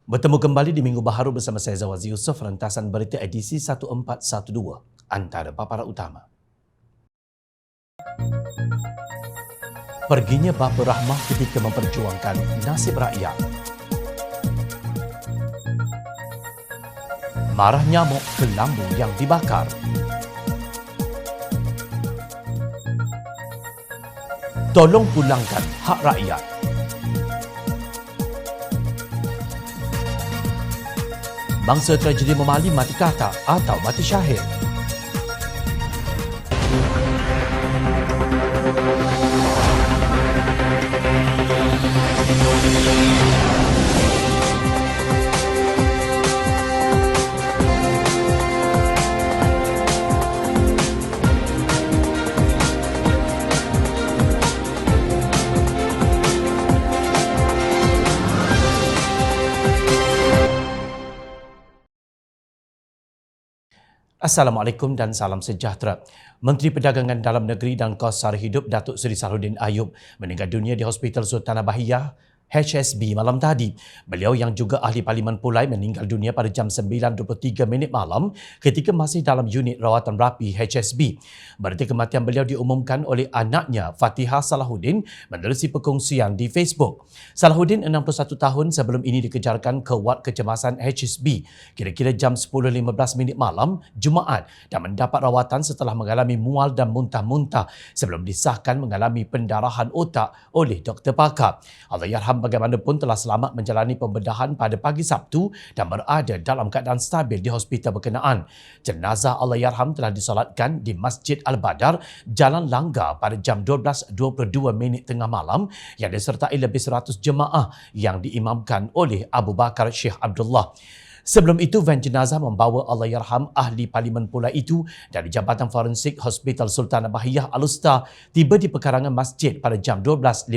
Bertemu kembali di Minggu Baharu bersama saya Zawazi Yusof, rentasan berita edisi 1412, antara paparan utama. Perginya Bapa Rahmah ketika memperjuangkan nasib rakyat. Marah nyamuk ke lambung yang dibakar. Tolong pulangkan hak rakyat. Bangsa tragedi memali mati kata atau mati syahid. Assalamualaikum dan salam sejahtera. Menteri Perdagangan Dalam Negeri dan Kos Sara Hidup Datuk Seri Salahuddin Ayub meninggal dunia di Hospital Sultanah Bahiyah HSB malam tadi. Beliau yang juga ahli Parlimen Pulai meninggal dunia pada jam 9.23 malam ketika masih dalam unit rawatan rapi HSB. Berita kematian beliau diumumkan oleh anaknya Fatihah Salahuddin menerusi perkongsian di Facebook. Salahuddin 61 tahun sebelum ini dikejarkan ke wad kecemasan HSB kira-kira jam 10.15 malam Jumaat dan mendapat rawatan setelah mengalami mual dan muntah-muntah sebelum disahkan mengalami pendarahan otak oleh doktor pakar. Allahyarham bagaimanapun telah selamat menjalani pembedahan pada pagi Sabtu dan berada dalam keadaan stabil di hospital berkenaan. Jenazah Allahyarham telah disolatkan di Masjid Al-Badar, Jalan Langgar pada jam 12.22 tengah malam yang disertai lebih 100 jemaah yang diimamkan oleh Abu Bakar Syekh Abdullah. Sebelum itu, van jenazah membawa Allahyarham ahli Parlimen Pulai itu dari Jabatan Forensik Hospital Sultanah Bahiyah Al-Usta tiba di pekarangan masjid pada jam 12.15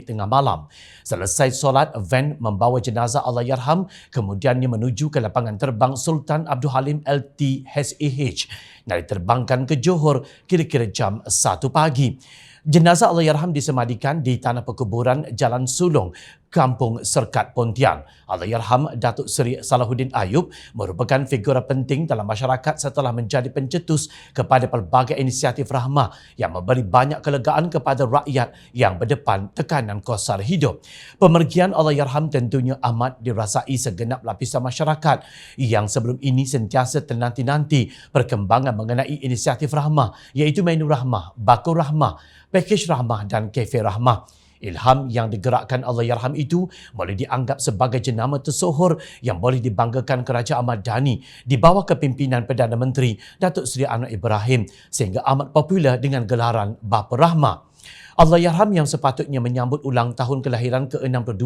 tengah malam. Selesai solat, van membawa jenazah Allahyarham kemudiannya menuju ke lapangan terbang Sultan Abdul Halim LTSAH dan diterbangkan ke Johor kira-kira jam 1 pagi. Jenazah Allahyarham disemadikan di tanah perkuburan Jalan Sulong, Kampung Serkat, Pontian. Allahyarham Datuk Seri Salahuddin Ayub merupakan figura penting dalam masyarakat setelah menjadi pencetus kepada pelbagai inisiatif rahmah yang memberi banyak kelegaan kepada rakyat yang berdepan tekanan kos sara hidup. Pemergian Allahyarham tentunya amat dirasai segenap lapisan masyarakat yang sebelum ini sentiasa tenanti-nanti perkembangan mengenai inisiatif rahmah iaitu menu rahmah, bakul rahmah, pakej rahmah dan kafe rahmah. Ilham yang digerakkan Allahyarham itu boleh dianggap sebagai jenama tersohor yang boleh dibanggakan Kerajaan Madani di bawah kepimpinan Perdana Menteri Datuk Seri Anwar Ibrahim sehingga amat popular dengan gelaran Bapa Rahmah. Allahyarham yang sepatutnya menyambut ulang tahun kelahiran ke-62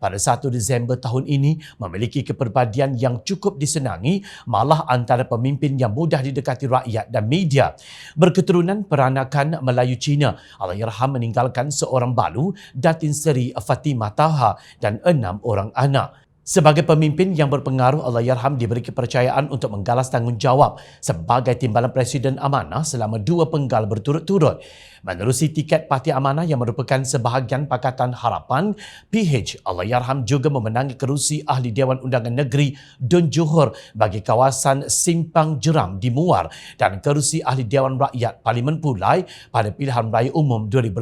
pada 1 Disember tahun ini memiliki kepribadian yang cukup disenangi, malah antara pemimpin yang mudah didekati rakyat dan media. Berketurunan peranakan Melayu Cina, Allahyarham meninggalkan seorang balu, Datin Seri Fatimah Taha dan 6 orang anak. Sebagai pemimpin yang berpengaruh, Allahyarham diberi kepercayaan untuk menggalas tanggungjawab sebagai timbalan Presiden Amanah selama 2 penggal berturut-turut. Menerusi tiket Parti Amanah yang merupakan sebahagian Pakatan Harapan PH, Allahyarham juga memenangi kerusi Ahli Dewan Undangan Negeri Dun Johor bagi kawasan Simpang Jeram di Muar dan kerusi Ahli Dewan Rakyat Parlimen Pulai pada pilihan raya umum 2018.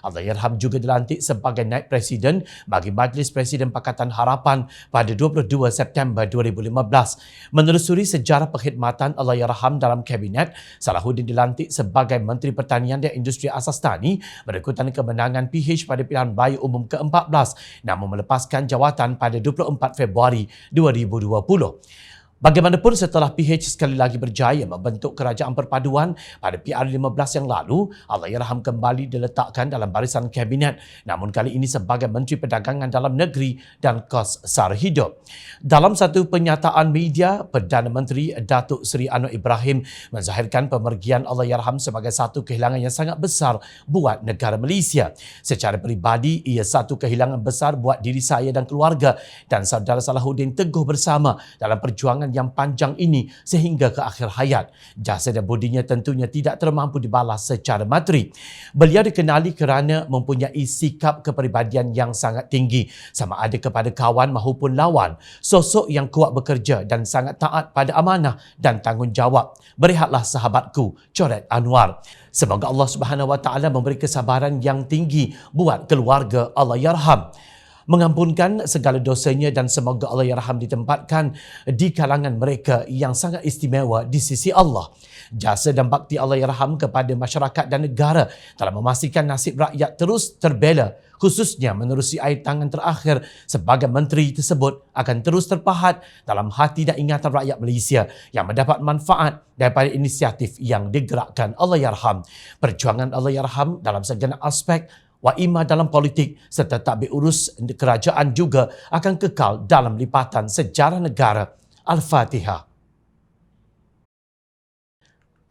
Allahyarham juga dilantik sebagai Naib Presiden bagi Majlis Presiden Pakatan Harapan pada 22 September 2015. Menelusuri sejarah perkhidmatan Allahyarham dalam Kabinet, Salahuddin dilantik sebagai Menteri Pertanian dan Industri Asas Tani berikutan kemenangan PH pada pilihan raya umum ke-14 namun melepaskan jawatan pada 24 Februari 2020. Bagaimanapun setelah PH sekali lagi berjaya membentuk kerajaan perpaduan pada PR15 yang lalu, Allahyarham kembali diletakkan dalam barisan kabinet namun kali ini sebagai Menteri Perdagangan Dalam Negeri dan Kos Sara Hidup. Dalam satu pernyataan media, Perdana Menteri Datuk Seri Anwar Ibrahim menzahirkan pemergian Allahyarham sebagai satu kehilangan yang sangat besar buat negara Malaysia. Secara peribadi, ia satu kehilangan besar buat diri saya dan keluarga dan saudara Salahuddin teguh bersama dalam perjuangan perjuangan yang panjang ini sehingga ke akhir hayat. Jasa dan budinya tentunya tidak termampu dibalas secara materi. Beliau dikenali kerana mempunyai sikap kepribadian yang sangat tinggi, sama ada kepada kawan maupun lawan. Sosok yang kuat bekerja dan sangat taat pada amanah dan tanggungjawab. Berehatlah sahabatku, coret Anwar. Semoga Allah Subhanahu Wa Taala memberi kesabaran yang tinggi buat keluarga Allahyarham, mengampunkan segala dosanya dan semoga Allahyarham ditempatkan di kalangan mereka yang sangat istimewa di sisi Allah. Jasa dan bakti Allahyarham kepada masyarakat dan negara telah memastikan nasib rakyat terus terbela, khususnya menerusi air tangan terakhir sebagai menteri tersebut akan terus terpahat dalam hati dan ingatan rakyat Malaysia yang mendapat manfaat daripada inisiatif yang digerakkan Allahyarham. Perjuangan Allahyarham dalam segenap aspek wa imma dalam politik serta tadbir urus kerajaan juga akan kekal dalam lipatan sejarah negara. Al-Fatihah.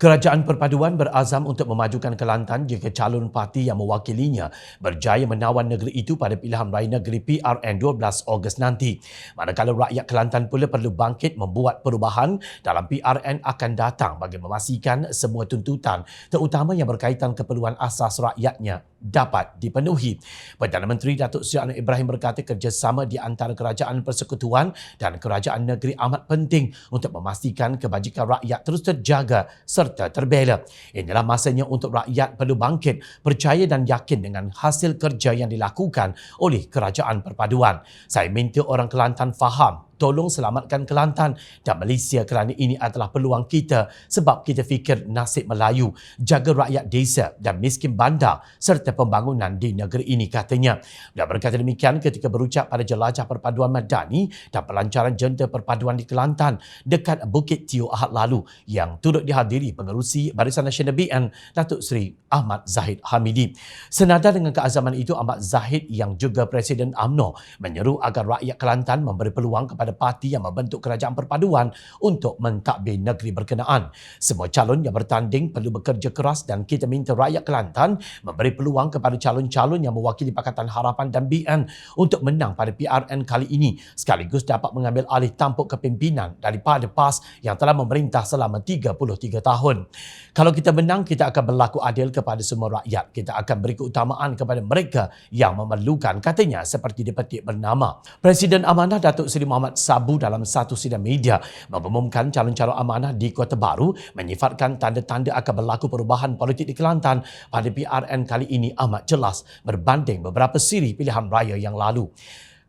Kerajaan Perpaduan berazam untuk memajukan Kelantan jika calon parti yang mewakilinya berjaya menawan negeri itu pada pilihan raya negeri PRN 12 Ogos nanti. Manakala rakyat Kelantan pula perlu bangkit membuat perubahan dalam PRN akan datang bagi memastikan semua tuntutan terutama yang berkaitan keperluan asas rakyatnya dapat dipenuhi. Perdana Menteri Datuk Seri Anwar Ibrahim berkata kerjasama di antara Kerajaan Persekutuan dan Kerajaan Negeri amat penting untuk memastikan kebajikan rakyat terus terjaga serta terbela. Inilah masanya untuk rakyat perlu bangkit, percaya dan yakin dengan hasil kerja yang dilakukan oleh Kerajaan Perpaduan. Saya minta orang Kelantan faham, tolong selamatkan Kelantan dan Malaysia kerana ini adalah peluang kita sebab kita fikir nasib Melayu, jaga rakyat desa dan miskin bandar serta pembangunan di negeri ini, katanya. Dia berkata demikian ketika berucap pada jelajah perpaduan madani dan pelancaran jentera perpaduan di Kelantan dekat Bukit Tio Ahad lalu yang turut dihadiri pengerusi Barisan Nasional BN Datuk Seri Ahmad Zahid Hamidi. Senada dengan keazaman itu, Ahmad Zahid yang juga Presiden UMNO menyeru agar rakyat Kelantan memberi peluang kepada parti yang membentuk kerajaan perpaduan untuk mentadbir negeri berkenaan. Semua calon yang bertanding perlu bekerja keras dan kita minta rakyat Kelantan memberi peluang kepada calon-calon yang mewakili Pakatan Harapan dan BN untuk menang pada PRN kali ini sekaligus dapat mengambil alih tampuk kepimpinan daripada PAS yang telah memerintah selama 33 tahun. Kalau kita menang, kita akan berlaku adil kepada semua rakyat. Kita akan beri keutamaan kepada mereka yang memerlukan, katanya seperti dipetik bernama. Presiden Amanah Datuk Seri Muhammad Sabu dalam satu sidang media mengumumkan calon-calon amanah di Kota Baru menyifatkan tanda-tanda akan berlaku perubahan politik di Kelantan pada PRN kali ini amat jelas berbanding beberapa siri pilihan raya yang lalu.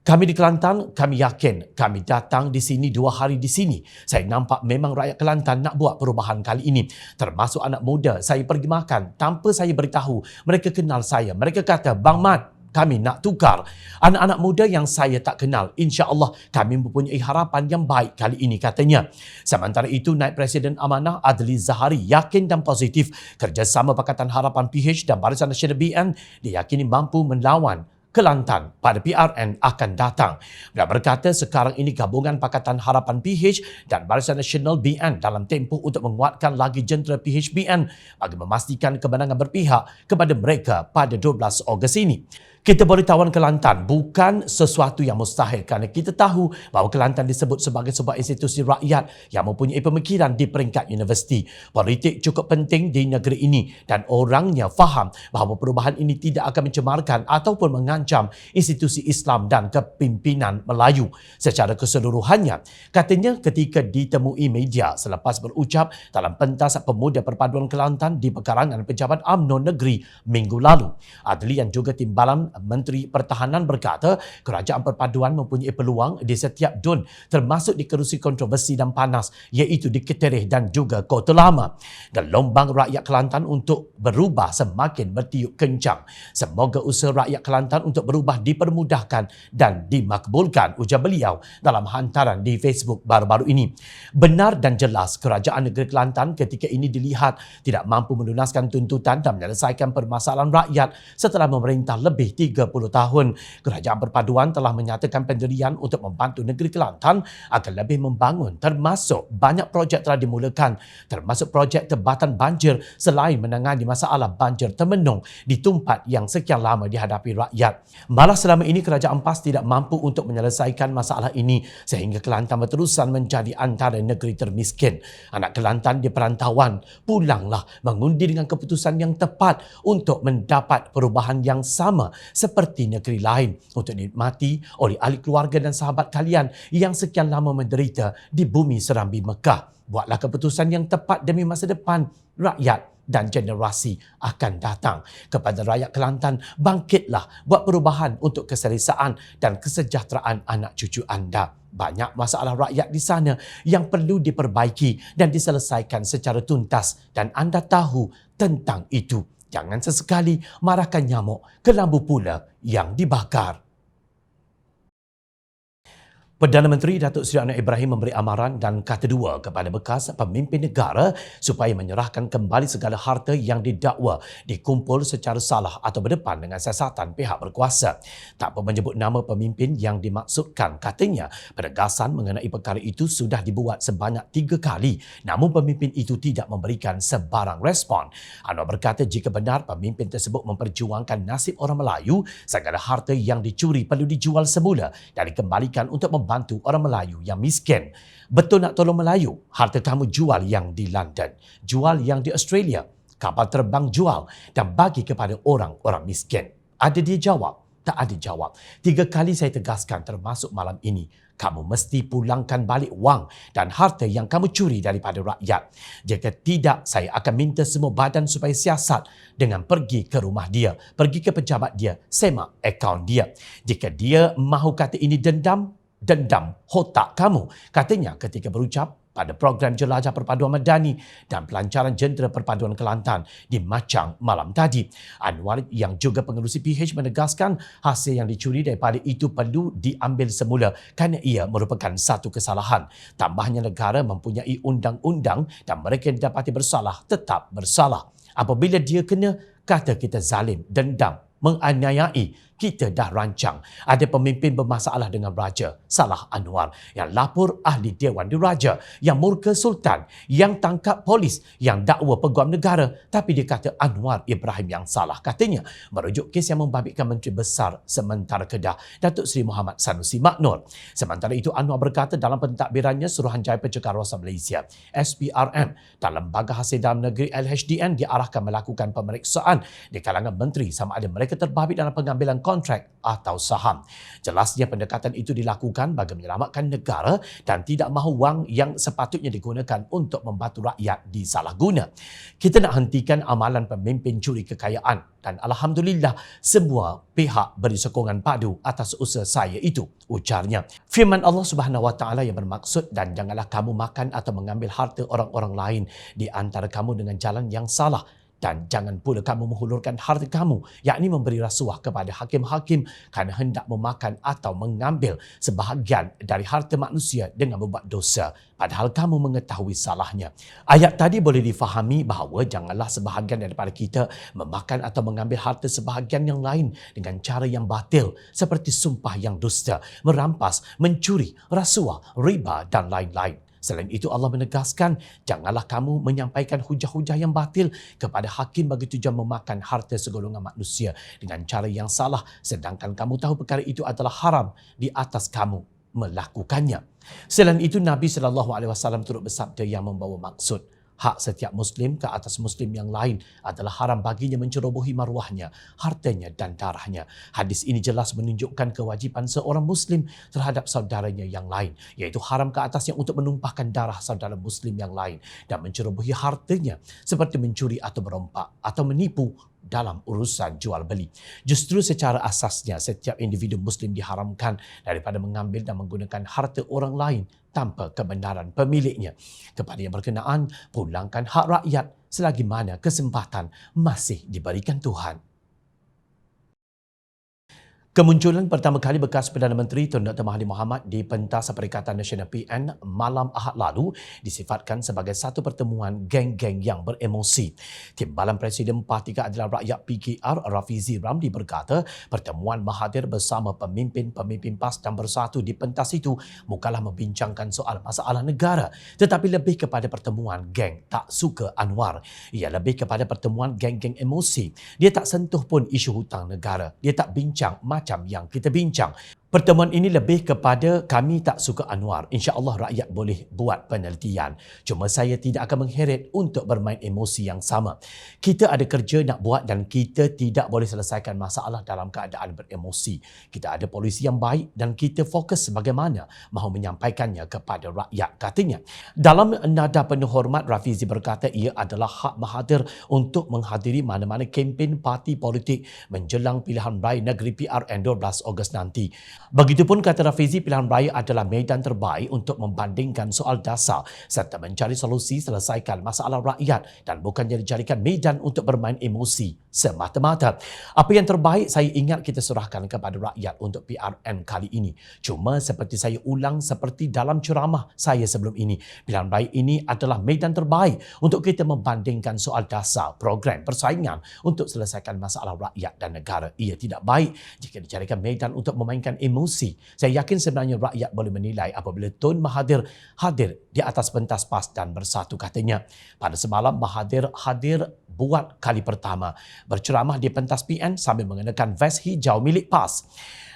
Kami di Kelantan, kami yakin, kami datang di sini 2 hari di sini. Saya nampak memang rakyat Kelantan nak buat perubahan kali ini. Termasuk anak muda, saya pergi makan tanpa saya beritahu. Mereka kenal saya. Mereka kata, Bang Mat, kami nak tukar. Anak-anak muda yang saya tak kenal, insya-Allah kami mempunyai harapan yang baik kali ini, katanya. Sementara itu, Naib Presiden Amanah Adli Zahari yakin dan positif kerjasama Pakatan Harapan PH dan Barisan Nasional BN diyakini mampu melawan Kelantan pada PRN akan datang. Dia berkata sekarang ini gabungan Pakatan Harapan PH dan Barisan Nasional BN dalam tempoh untuk menguatkan lagi jentera PHBN bagi memastikan kemenangan berpihak kepada mereka pada 12 Ogos ini. Kita boleh tawan Kelantan bukan sesuatu yang mustahil kerana kita tahu bahawa Kelantan disebut sebagai sebuah institusi rakyat yang mempunyai pemikiran di peringkat universiti. Politik cukup penting di negeri ini dan orangnya faham bahawa perubahan ini tidak akan mencemarkan ataupun mengancam institusi Islam dan kepimpinan Melayu secara keseluruhannya. Katanya ketika ditemui media selepas berucap dalam pentas Pemuda Perpaduan Kelantan di pekarangan Pejabat UMNO Negeri minggu lalu. Adli yang juga timbalan Menteri Pertahanan berkata Kerajaan Perpaduan mempunyai peluang di setiap dun termasuk di kerusi kontroversi dan panas iaitu di Ketereh dan juga Kota Lama. Gelombang rakyat Kelantan untuk berubah semakin bertiup kencang. Semoga usaha rakyat Kelantan untuk berubah dipermudahkan dan dimakbulkan, ujar beliau dalam hantaran di Facebook baru-baru ini. Benar dan jelas Kerajaan Negeri Kelantan ketika ini dilihat tidak mampu melunaskan tuntutan dan menyelesaikan permasalahan rakyat setelah memerintah lebih 30 tahun. Kerajaan Perpaduan telah menyatakan pendirian untuk membantu negeri Kelantan agar lebih membangun, termasuk banyak projek telah dimulakan, termasuk projek tebatan banjir selain menangani masalah banjir termenung di tempat yang sekian lama dihadapi rakyat. Malah selama ini kerajaan PAS tidak mampu untuk menyelesaikan masalah ini sehingga Kelantan berterusan menjadi antara negeri termiskin. Anak Kelantan di perantauan pulanglah mengundi dengan keputusan yang tepat untuk mendapat perubahan yang sama seperti negeri lain untuk dinikmati oleh ahli keluarga dan sahabat kalian yang sekian lama menderita di bumi serambi Mekah. Buatlah keputusan yang tepat demi masa depan rakyat dan generasi akan datang. Kepada rakyat Kelantan, bangkitlah buat perubahan untuk keselesaan dan kesejahteraan anak cucu anda. Banyak masalah rakyat di sana yang perlu diperbaiki dan diselesaikan secara tuntas dan anda tahu tentang itu. Jangan sesekali marahkan nyamuk ke lampu pula yang dibakar. Perdana Menteri Datuk Seri Anwar Ibrahim memberi amaran dan kata dua kepada bekas pemimpin negara supaya menyerahkan kembali segala harta yang didakwa dikumpul secara salah atau berdepan dengan siasatan pihak berkuasa. Tak apa menyebut nama pemimpin yang dimaksudkan, katanya penegasan mengenai perkara itu sudah dibuat sebanyak 3 kali, namun pemimpin itu tidak memberikan sebarang respon. Anwar berkata jika benar pemimpin tersebut memperjuangkan nasib orang Melayu, segala harta yang dicuri perlu dijual semula dan dikembalikan untuk membantu orang Melayu yang miskin. Betul nak tolong Melayu? Harta kamu jual yang di London, jual yang di Australia, kapal terbang jual dan bagi kepada orang-orang miskin. Ada dia jawab? Tak ada jawab. 3 kali saya tegaskan termasuk malam ini. Kamu mesti pulangkan balik wang dan harta yang kamu curi daripada rakyat. Jika tidak, saya akan minta semua badan supaya siasat dengan pergi ke rumah dia, pergi ke pejabat dia, semak akaun dia. Jika dia mahu kata ini dendam otak kamu, katanya ketika berucap pada program Jelajah Perpaduan Madani dan Pelancaran Jentera Perpaduan Kelantan di Machang malam tadi. Anwar yang juga pengerusi PH menegaskan hasil yang dicuri daripada itu perlu diambil semula kerana ia merupakan satu kesalahan. Tambahnya negara mempunyai undang-undang dan mereka yang didapati bersalah tetap bersalah. Apabila dia kena kata kita zalim, dendam, menganiayai, kita dah rancang. Ada pemimpin bermasalah dengan raja, salah Anwar. Yang lapor ahli Dewan Diraja, yang murka Sultan, yang tangkap polis, yang dakwa peguam negara. Tapi dia kata Anwar Ibrahim yang salah. Katanya, merujuk kes yang membabitkan Menteri Besar sementara Kedah, Datuk Seri Muhammad Sanusi Maknur. Sementara itu, Anwar berkata dalam pentadbirannya Suruhanjaya Pencegahan Malaysia, SPRM, dan Lembaga Hasil Dalam Negeri LHDN diarahkan melakukan pemeriksaan di kalangan menteri sama ada mereka terbabit dalam pengambilan kontrak atau saham. Jelasnya pendekatan itu dilakukan bagi menyelamatkan negara dan tidak mahu wang yang sepatutnya digunakan untuk membantu rakyat disalahguna. Kita nak hentikan amalan pemimpin curi kekayaan dan alhamdulillah semua pihak beri sokongan padu atas usaha saya itu, ujarnya. Firman Allah Subhanahu Wa Taala yang bermaksud, dan janganlah kamu makan atau mengambil harta orang-orang lain di antara kamu dengan jalan yang salah. Dan jangan pula kamu menghulurkan harta kamu, yakni memberi rasuah kepada hakim-hakim kerana hendak memakan atau mengambil sebahagian dari harta manusia dengan membuat dosa, padahal kamu mengetahui salahnya. Ayat tadi boleh difahami bahawa janganlah sebahagian daripada kita memakan atau mengambil harta sebahagian yang lain dengan cara yang batil, seperti sumpah yang dusta, merampas, mencuri, rasuah, riba dan lain-lain. Selain itu, Allah menegaskan, janganlah kamu menyampaikan hujah-hujah yang batil kepada hakim bagi tujuan memakan harta segolongan manusia dengan cara yang salah, sedangkan kamu tahu perkara itu adalah haram di atas kamu melakukannya. Selain itu, Nabi SAW turut bersabda yang membawa maksud, hak setiap Muslim ke atas Muslim yang lain adalah haram baginya mencerobohi maruahnya, hartanya dan darahnya. Hadis ini jelas menunjukkan kewajipan seorang Muslim terhadap saudaranya yang lain, iaitu haram ke atasnya untuk menumpahkan darah saudara Muslim yang lain dan mencerobohi hartanya seperti mencuri atau merompak atau menipu dalam urusan jual beli. Justru secara asasnya setiap individu Muslim diharamkan daripada mengambil dan menggunakan harta orang lain tanpa kebenaran pemiliknya. Kepada yang berkenaan, pulangkan hak rakyat selagi mana kesempatan masih diberikan Tuhan. Kemunculan pertama kali bekas Perdana Menteri Tun Dr. Mahathir Mohamad di pentas Perikatan Nasional PN malam Ahad lalu disifatkan sebagai satu pertemuan geng-geng yang beremosi. Timbalan Presiden Parti Keadilan Rakyat PKR Rafizi Ramli berkata pertemuan Mahathir bersama pemimpin-pemimpin PAS dan Bersatu di pentas itu bukanlah membincangkan soal masalah negara tetapi lebih kepada pertemuan geng tak suka Anwar. Ia lebih kepada pertemuan geng-geng emosi. Dia tak sentuh pun isu hutang negara. Dia tak bincang macam yang kita bincang. Pertemuan ini lebih kepada kami tak suka Anwar. InsyaAllah rakyat boleh buat penelitian. Cuma saya tidak akan mengheret untuk bermain emosi yang sama. Kita ada kerja nak buat dan kita tidak boleh selesaikan masalah dalam keadaan beremosi. Kita ada polisi yang baik dan kita fokus bagaimana mahu menyampaikannya kepada rakyat, katanya. Dalam nada penuh hormat, Rafizi berkata ia adalah hak Mahathir untuk menghadiri mana-mana kempen parti politik menjelang pilihan raya negeri PRN 12 Ogos nanti. Begitupun kata Rafizi, pilihan raya adalah medan terbaik untuk membandingkan soal dasar serta mencari solusi selesaikan masalah rakyat dan bukannya dijadikan medan untuk bermain emosi semata-mata. Apa yang terbaik saya ingat kita serahkan kepada rakyat untuk PRN kali ini. Cuma seperti saya ulang seperti dalam ceramah saya sebelum ini, pilihan raya ini adalah medan terbaik untuk kita membandingkan soal dasar program persaingan untuk selesaikan masalah rakyat dan negara. Ia tidak baik jika dijadikan medan untuk memainkan emosi. Saya yakin sebenarnya rakyat boleh menilai apabila Tun Mahathir hadir di atas pentas PAS dan Bersatu, katanya. Pada semalam, Mahathir hadir buat kali pertama berceramah di pentas PN sambil mengenakan vest hijau milik PAS.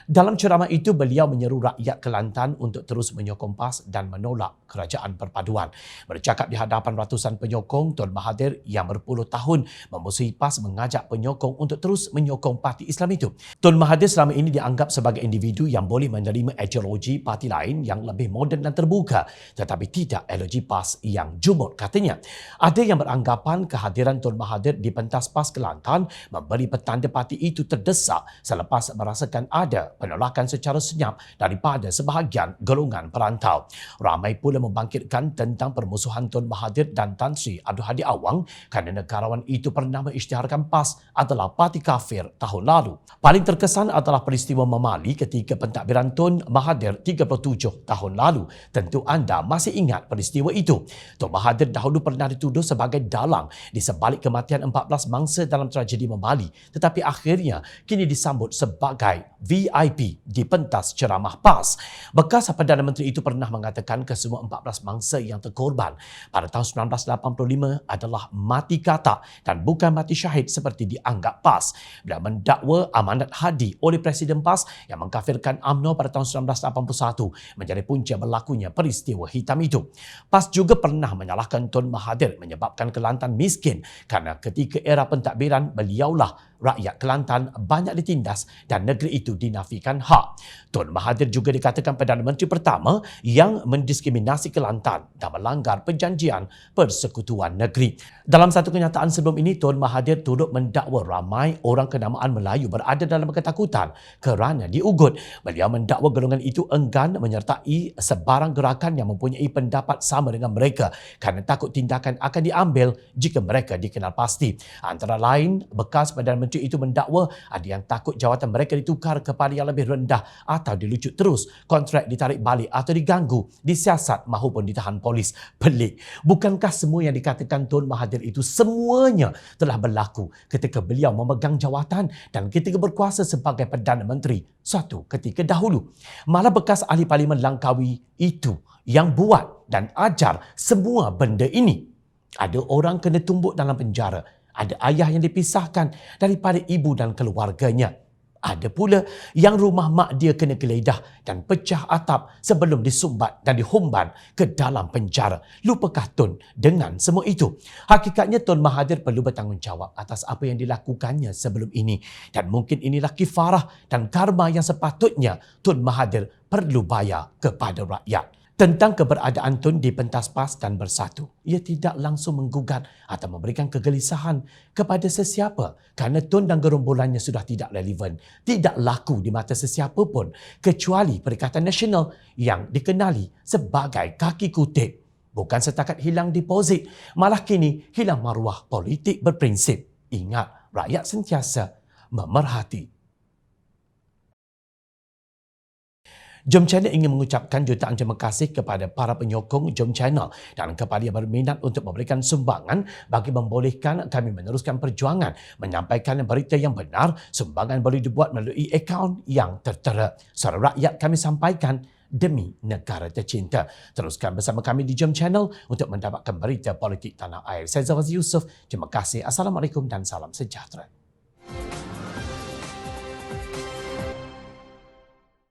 Dalam ceramah itu, beliau menyeru rakyat Kelantan untuk terus menyokong PAS dan menolak kerajaan perpaduan. Bercakap di hadapan ratusan penyokong, Tun Mahathir yang berpuluh tahun memusuhi PAS mengajak penyokong untuk terus menyokong parti Islam itu. Tun Mahathir selama ini dianggap sebagai individu yang boleh menerima ideologi parti lain yang lebih moden dan terbuka, tetapi tidak ideologi PAS yang jumut, katanya. Ada yang beranggapan kehadiran Tun Mahathir di pentas PAS Kelantan memberi petanda parti itu terdesak selepas merasakan ada penolakan secara senyap daripada sebahagian golongan perantau. Ramai pula membangkitkan tentang permusuhan Tun Mahathir dan Tan Sri Abdul Hadi Awang kerana negarawan itu pernah mengisytiharkan PAS adalah parti kafir tahun lalu. Paling terkesan adalah peristiwa memali ketika pentadbiran Tun Mahathir 37 tahun lalu. Tentu anda masih ingat peristiwa itu. Tun Mahathir dahulu pernah dituduh sebagai dalang di sebalik kematian 14 mangsa dalam tragedi memali, tetapi akhirnya kini disambut sebagai VIP di pentas ceramah PAS. Bekas Perdana Menteri itu pernah mengatakan kesemua 14 mangsa yang terkorban pada tahun 1985 adalah mati kata dan bukan mati syahid seperti dianggap PAS. Beliau mendakwa amanat hadi oleh Presiden PAS yang mengkafirkan UMNO pada tahun 1981 menjadi punca berlakunya peristiwa hitam itu. PAS juga pernah menyalahkan Tun Mahathir menyebabkan Kelantan miskin kerana ketika era pentadbiran beliaulah rakyat Kelantan banyak ditindas dan negeri itu dinafikan hak. Tun Mahathir juga dikatakan Perdana Menteri pertama yang mendiskriminasi Kelantan dan melanggar perjanjian persekutuan negeri. Dalam satu kenyataan sebelum ini, Tun Mahathir turut mendakwa ramai orang kenamaan Melayu berada dalam ketakutan kerana diugut. Beliau mendakwa golongan itu enggan menyertai sebarang gerakan yang mempunyai pendapat sama dengan mereka kerana takut tindakan akan diambil jika mereka dikenal pasti. Antara lain, bekas Perdana Menteri itu mendakwa ada yang takut jawatan mereka ditukar kepada yang lebih rendah atau dilucut terus, kontrak ditarik balik atau diganggu, disiasat maupun ditahan polis. Pelik. Bukankah semua yang dikatakan Tun Mahathir itu semuanya telah berlaku ketika beliau memegang jawatan dan ketika berkuasa sebagai Perdana Menteri suatu ketika dahulu? Malah bekas ahli parlimen Langkawi itu yang buat dan ajar semua benda ini. Ada orang kena tumbuk dalam penjara. Ada ayah yang dipisahkan daripada ibu dan keluarganya. Ada pula yang rumah mak dia kena geledah dan pecah atap sebelum disumbat dan dihumban ke dalam penjara. Lupakah Tun dengan semua itu? Hakikatnya Tun Mahathir perlu bertanggungjawab atas apa yang dilakukannya sebelum ini. Dan mungkin inilah kifarah dan karma yang sepatutnya Tun Mahathir perlu bayar kepada rakyat. Tentang keberadaan Tun di pentas PAS dan Bersatu, ia tidak langsung menggugat atau memberikan kegelisahan kepada sesiapa kerana Tun dan gerombolannya sudah tidak relevan, tidak laku di mata sesiapa pun kecuali Perikatan Nasional yang dikenali sebagai kaki kutip. Bukan setakat hilang deposit, malah kini hilang maruah politik berprinsip. Ingat, rakyat sentiasa memerhati. Jom Channel ingin mengucapkan jutaan terima kasih kepada para penyokong Jom Channel dan kepada yang berminat untuk memberikan sumbangan bagi membolehkan kami meneruskan perjuangan menyampaikan berita yang benar. Sumbangan boleh dibuat melalui akaun yang tertera. Suara rakyat kami sampaikan demi negara tercinta. Teruskan bersama kami di Jom Channel untuk mendapatkan berita politik tanah air. Saya Zawaz Yusof. Terima kasih. Assalamualaikum dan salam sejahtera.